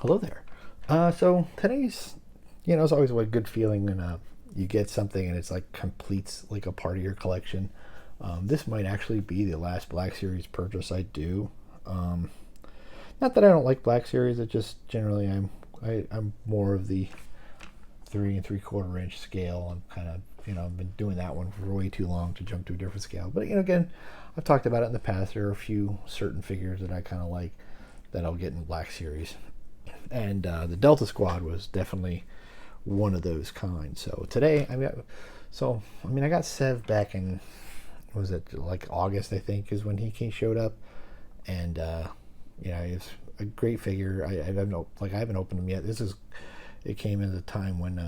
Hello there. So today's, it's always a good feeling when you get something and it's like completes like a part of your collection. This might actually be the last Black Series purchase I do. Um, Not that I don't like Black Series, it just generally I'm more of the 3 3/4 inch scale. I'm kind of I've been doing that one for way too long to jump to a different scale. But again, I've talked about it in the past. There are a few certain figures that I kind of like that I'll get in Black Series. And the Delta Squad was definitely one of those kinds. So today, I got Sev back in, was it like August? I think is when he showed up, and he's a great figure. I haven't opened him yet. It came at a time when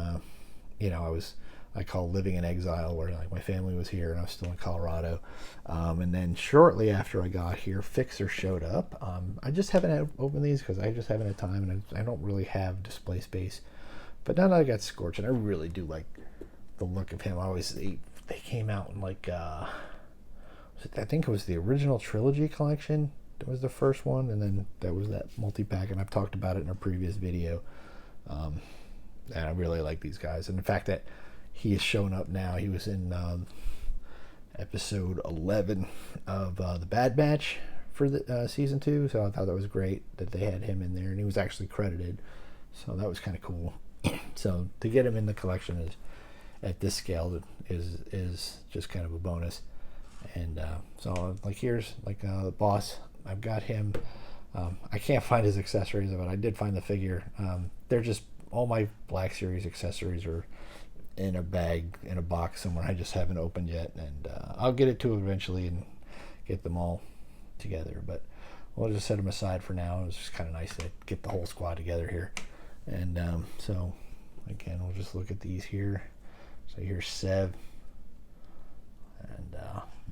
I call living in exile, where like my family was here and I was still in Colorado. And then shortly after I got here, Fixer showed up. I just haven't opened these because I just haven't had time, and I don't really have display space. But now that I got Scorch, and I really do like the look of him. They came out in like I think it was the original trilogy collection. That was the first one, and then that was that multi-pack, and I've talked about it in a previous video. Um, and I really like these guys, and the fact that he has shown up now. He was in episode 11 of the Bad Batch for the season 2, so I thought that was great that they had him in there, and he was actually credited, so that was kind of cool. So to get him in the collection is at this scale is just kind of a bonus. And so like here's like the boss. I've got him. I can't find his accessories, but I did find the figure. They're just all my Black Series accessories are in a bag in a box somewhere. I just haven't opened yet, and I'll get it to eventually and get them all together. But we'll just set them aside for now. It's just kind of nice to get the whole squad together here. And so again, we'll just look at these here. So here's Sev, and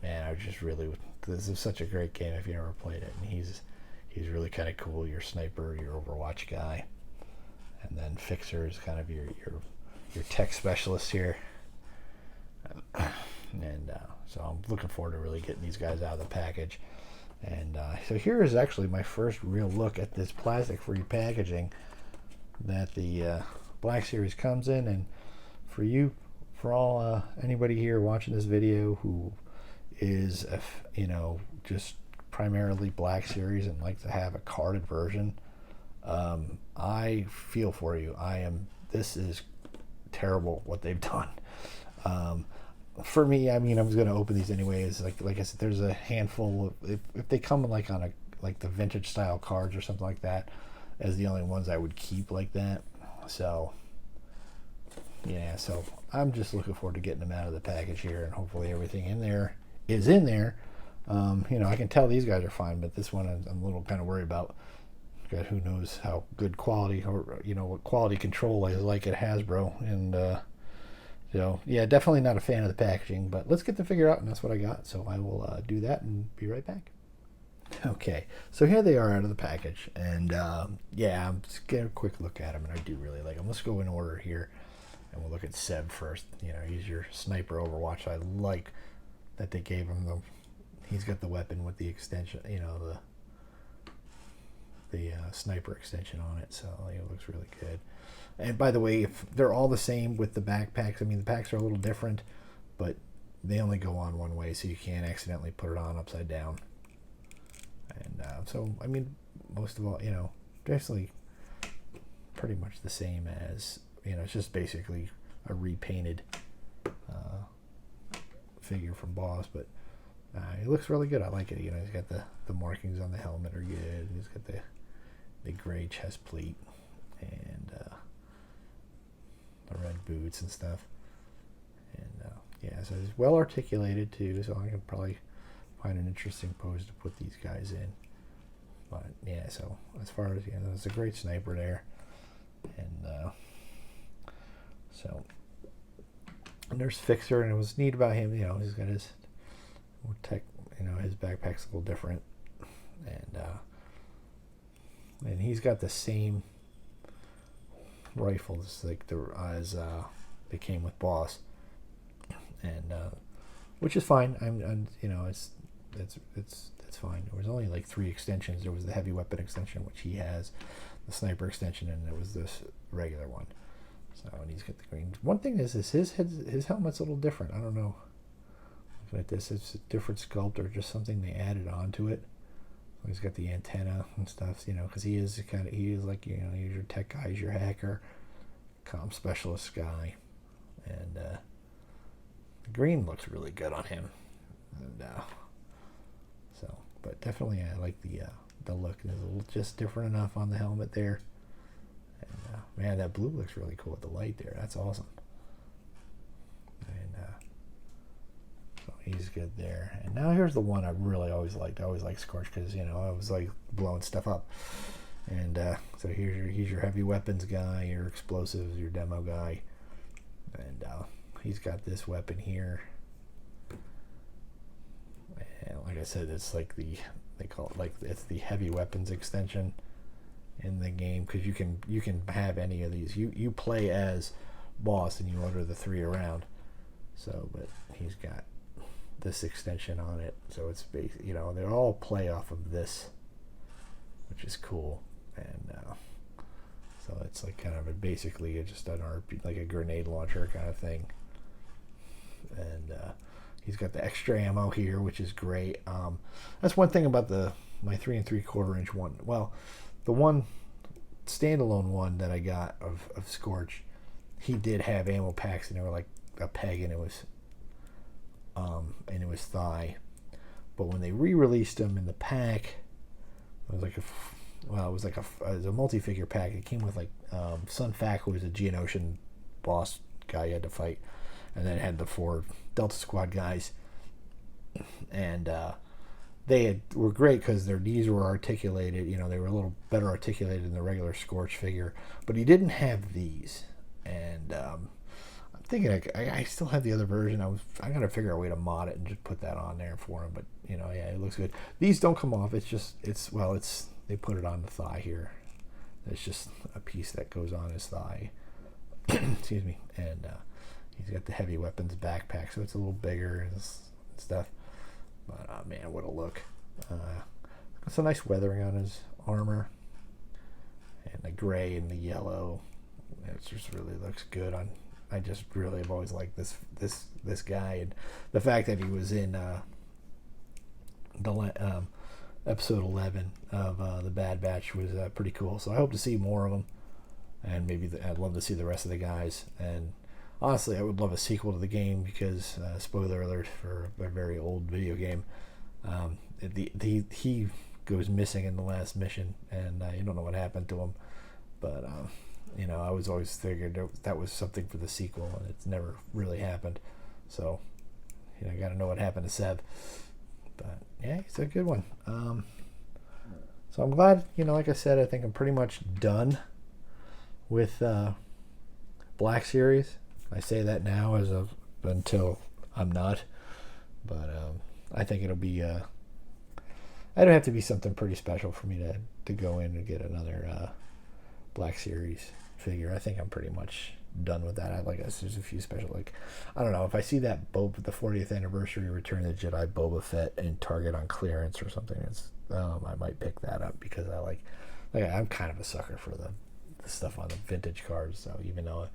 man, I just really, this is such a great game if you never played it. And he's really kind of cool. Your sniper, your Overwatch guy, and then Fixer is kind of your tech specialist here. And so I'm looking forward to really getting these guys out of the package. And so here is actually my first real look at this plastic-free packaging that the Black Series comes in. And for all anybody here watching this video who is just primarily Black Series and like to have a carded version, I feel for you. This is terrible what they've done. For me, I was going to open these anyways. Like I said, there's a handful of, if they come like on like the vintage style cards or something like that, as the only ones I would keep like that. So yeah, so I'm just looking forward to getting them out of the package here, and hopefully everything in there is in there. I can tell these guys are fine, but this one I'm a little kind of worried about. God, who knows how good quality or what quality control is like at Hasbro. And yeah, definitely not a fan of the packaging, but let's get the figure out, and that's what I got. So I will do that and be right back. Okay, so here they are out of the package, and yeah, I'm just getting a quick look at them, and I do really like them. Let's go in order here, and we'll look at Seb first. He's your sniper Overwatch. I like that they gave him he's got the weapon with the extension, the sniper extension on it, so it looks really good. And by the way, if they're all the same with the backpacks, the packs are a little different, but they only go on one way, so you can't accidentally put it on upside down. And so most of all, basically pretty much the same as, it's just basically a repainted figure from Boss, but it looks really good. I like it. He's got the markings on the helmet are good. He's got the gray chest plate and the red boots and stuff. And yeah, so it's well articulated too, so I can probably find an interesting pose to put these guys in. But yeah, so as far as it's a great sniper there. And and there's Fixer, and it was neat about him, he's got his tech, his backpack's a little different, and he's got the same rifles like as they came with Boss, and which is fine. It's fine. There was only like 3 extensions. There was the heavy weapon extension, which he has, the sniper extension, and it was this regular one. So, and he's got the green. One thing is his helmet's a little different. I don't know. Looking at this, it's a different sculpt or just something they added onto it. He's got the antenna and stuff, you know, because he is like, you know, he's your tech guy, he's your hacker, comm specialist guy, and the green looks really good on him, and so, but definitely I like the look. It's just different enough on the helmet there, and man, that blue looks really cool with the light there. That's awesome. And so he's good there. And now here's the one I really always liked. I always liked Scorch because, you know, I was like blowing stuff up. And so he's your heavy weapons guy, your explosives, your demo guy, and he's got this weapon here. And like I said, it's like they call it like it's the heavy weapons extension in the game, because you can have any of these. You play as boss and you order the 3 around. So, but he's got this extension on it, so it's you know, they all play off of this, which is cool. And so it's like kind of basically just an RP, like a grenade launcher kind of thing. And he's got the extra ammo here, which is great. That's one thing about my 3 3/4 inch one. Well, the one standalone one that I got of Scorch, he did have ammo packs, and they were like a peg, and it was thigh. But when they re-released them in the pack, it was like a multi-figure pack. It came with like Sun Fac, who was a Geonosian boss guy you had to fight, and then it had the 4 Delta Squad guys, and were great because their knees were articulated. You know, they were a little better articulated than the regular Scorch figure, but he didn't have these. And I'm thinking I still have the other version. I gotta figure out a way to mod it and just put that on there for him. But you know, yeah, it looks good. These don't come off. They put it on the thigh here. It's just a piece that goes on his thigh. Excuse me. And he's got the heavy weapons backpack, so it's a little bigger and stuff. But man, what a look! It's a nice weathering on his armor, and the gray and the yellow. It just really looks good on. I just really have always liked this guy, and the fact that he was in episode 11 of the Bad Batch was pretty cool. So I hope to see more of them, and maybe I'd love to see the rest of the guys. And honestly, I would love a sequel to the game because, spoiler alert for a very old video game, he goes missing in the last mission, and you don't know what happened to him. But you know, I was always figured that was something for the sequel, and it's never really happened. So, you know, I got to know what happened to Seb. But yeah, it's a good one. So I'm glad, you know, like I said, I think I'm pretty much done with Black Series. I say that now until I'm not. But I think it'll be it'd have to be something pretty special for me to go in and get another Black Series figure. I think I'm pretty much done with that. There's a few special, like, I don't know, if I see that the 40th anniversary Return of the Jedi Boba Fett in Target on clearance or something, I might pick that up because I'm kind of a sucker for the stuff on the vintage cards. So even though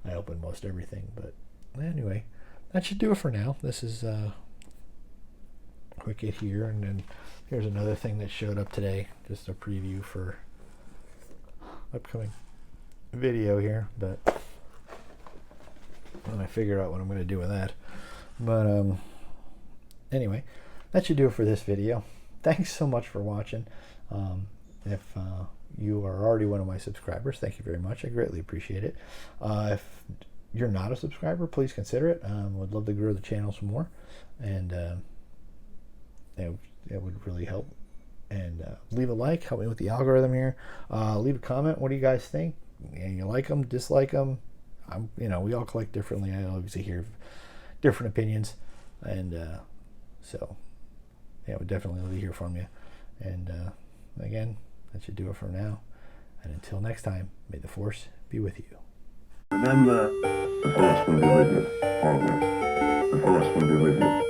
I open most everything, but anyway, that should do it for now. This is quick hit here, and then here's another thing that showed up today, just a preview for upcoming video here, but when I figure out what I'm going to do with that. But anyway, that should do it for this video. Thanks so much for watching. If you are already one of my subscribers, thank you very much. I greatly appreciate it. If you're not a subscriber, please consider it. Would love to grow the channel some more, and it would really help. And leave a like, help me with the algorithm here. Leave a comment. What do you guys think? You like them, dislike them? We all collect differently. I obviously hear different opinions, and so yeah, would definitely love to hear from you. And again, that should do it for now. And until next time, may the Force be with you. Remember, the Force will be with you always. The Force will be with you.